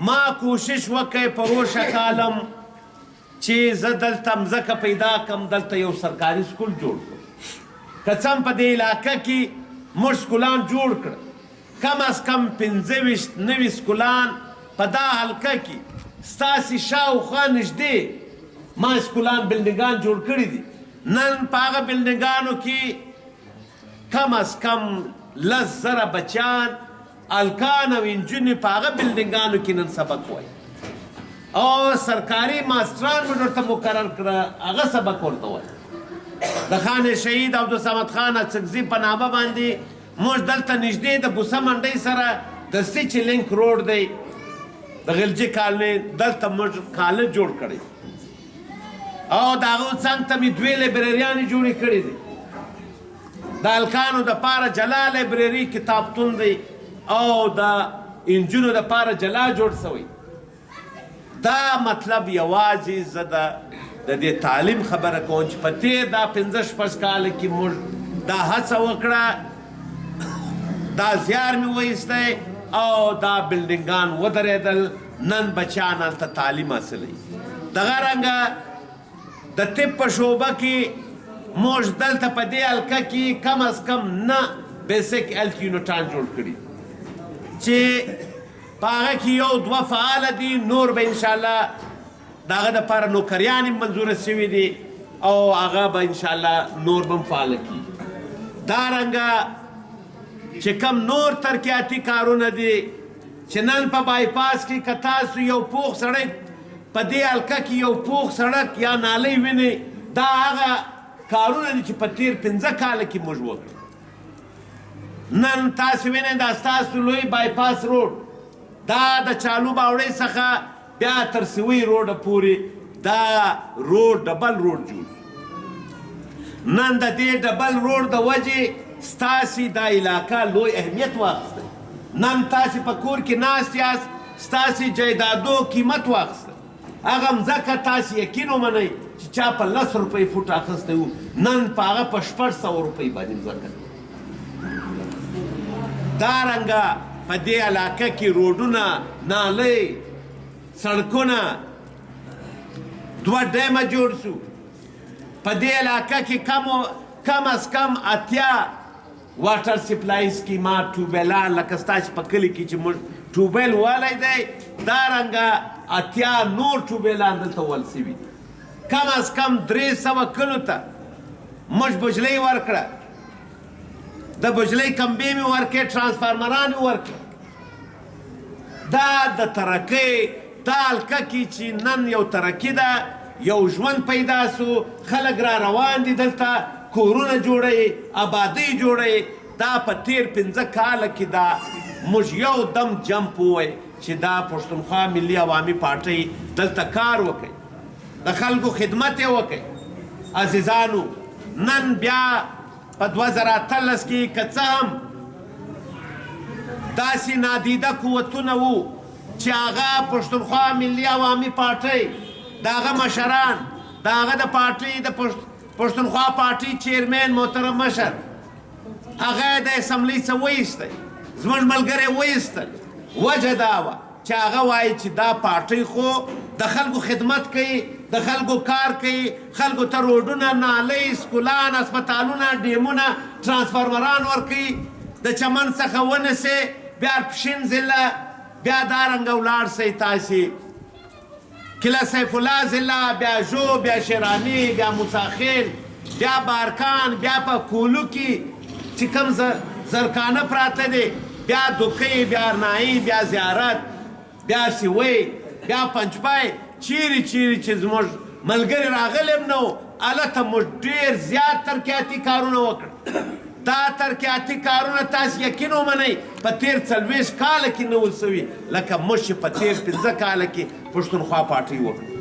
ما کوشش وکړی په روشه کالم چې زه دلته مځکه پیدا کړم دلته یو سرکاري سکول جوړ کړم که څه هم په دې علاقه کې موږ سکولان جوړ کړل کم از کم 15 نوي سکولان په دا حلقه کې ستاسې شاوخوا نږدې ما سکولان بلډینګان جوړ کړي دي نن په هغه بلډینګانو کې کم از کم 10,000 بچیان الکان او انجونې په هغه بلډینګانو کې نن سبق وایي او سرکاري ماسټران مې ورته مقرر کړه هغه سبق ورته وایي د خان شهید عبدالصمد خان اڅکزي په نامه باندې موږ دلته نږدې د بوسه منډۍ سره د سټیچ لینک روډ دی د غلجي کالنۍ دلته موږ کالج جوړ کړی او د هغو څنګ ته مې 2 لایبرریانې جوړې کړې دي د هلکانو دپاره جلا لایبرري کتابتون دی او د انجونو دپاره جلا جوړ سوی دا مطلب یوازې زه د دې تعلیم خبره کوم چې په تېر دا 15-16 کاله کې موږ دا هڅه وکړه دا زیار مې وایستی او دا بلډینګان ودرېدل نن بچیان هلته تعلیم حاصلوي دغه رنګه د طب په شعبه کې موږ دلته په دې حلقه کې کم از کم 9 بیسک هیلث یونټان جوړ کړي چې په هغه کې 1-2 فعاله دي نور به انشاءالله د هغه دپاره نوکریانې منظوره سوي دي او هغه به انشاءالله نور به هم فعاله کېږي دارنګه چې کم نور ترقیاتي کارونه دي چې نن په بایپاس کې که تاسو یو پوخ سړک په دې حلقه کې یو پوخ سړک یا نالۍ وینئ دا هغه کارونه دي چې په تېر 15 کاله کې موږ وکړو نن تاسو وینئ دا ستاسو لوی بایپاس روډ دا د چالو باوړۍ څخه بیا تر سوی روډه پورې دا روډ ډبل روډ جوړ نن د دې ډبل روډ د وجې ستاسې دا علاقه لوی اهمیت واخیستی نن تاسې په کور کې ناست یاست ستاسې جایدادو قیمت واخیستی هغه مځکه تاسې یقین ومنئ چې چا په 10 روپۍ فوټ اخیستی و نن په هغه په 600 روپۍ باندې مځکه دارنګه په دې علاقه کې روډونه نالۍ سړکونه 2 ډیمه جوړ سو په دې علاقه کې کم از کم 80 واټر سپلای سکیمات ټوبیلان لکه ستاسې په کلي کې چې موږ ټوبیل والی دی دارنګه 80 نور ټوبیلان دلته ول سوي دي کم از کم 300 کلو ته موږ بجلۍ ورکړه د بجلۍ کمبې مې ورکړې ټرانسفارمران مې ورکړه دا د ترقۍ دا حلقه کې چې نن یو ترقي ده یو ژوند پیدا سو خلک را روان دي دلته کورونه جوړوي آبادۍ جوړوي دا په تېر 15 کاله کې دا موږ یو دم جمپ ووایي چې دا پښتونخوا ملي عوامي پارټۍ دلته کار وکړي د خلکو خدمت یې وکړي عزیزانو نن بیا په 2013 کې که څه هم داسې نادیده قوتونه وو چې هغه پښتونخوا ملي عوامي پارټۍ د هغه مشران د هغه د پارټۍ د پښتونخوا پارټۍ چیرمین محترم مشر هغه د اسمبلی څخه وایستی زموږ ملګري وایستل وجه دا وه چې هغه وایي چې دا پارټۍ خو د خلکو خدمت کوي د خلکو کار کوي خلکو ته روډونه نالۍ سکولان هسپتالونه ډیمونه ټرانسفارمران ورکوي د چمن څخه ونیسئ بیا پښین ضلع بیا دارنګه ولاړ سئ تاسې کله سیف الله ضلع بیا ژو بیا شیراني بیا موساخیل بیا بارکان بیا په کولو کې چې کوم زرکانه پراته دي بیا دوکۍ بیا ارنایي بیا زیارت بیا سیوی بیا پنجپای چیرې چې زموږ ملګري راغلي هم نه وو هلته موږ ډېر زیات ترقیاتي کارونه وکړل دا ترقیاتي کارونه تاسو یقین ومنئ په تېر 40 کاله کې نه ول سوي لکه موږ چې په تېر 15 کاله کې پښتونخوا پارټۍ وکړه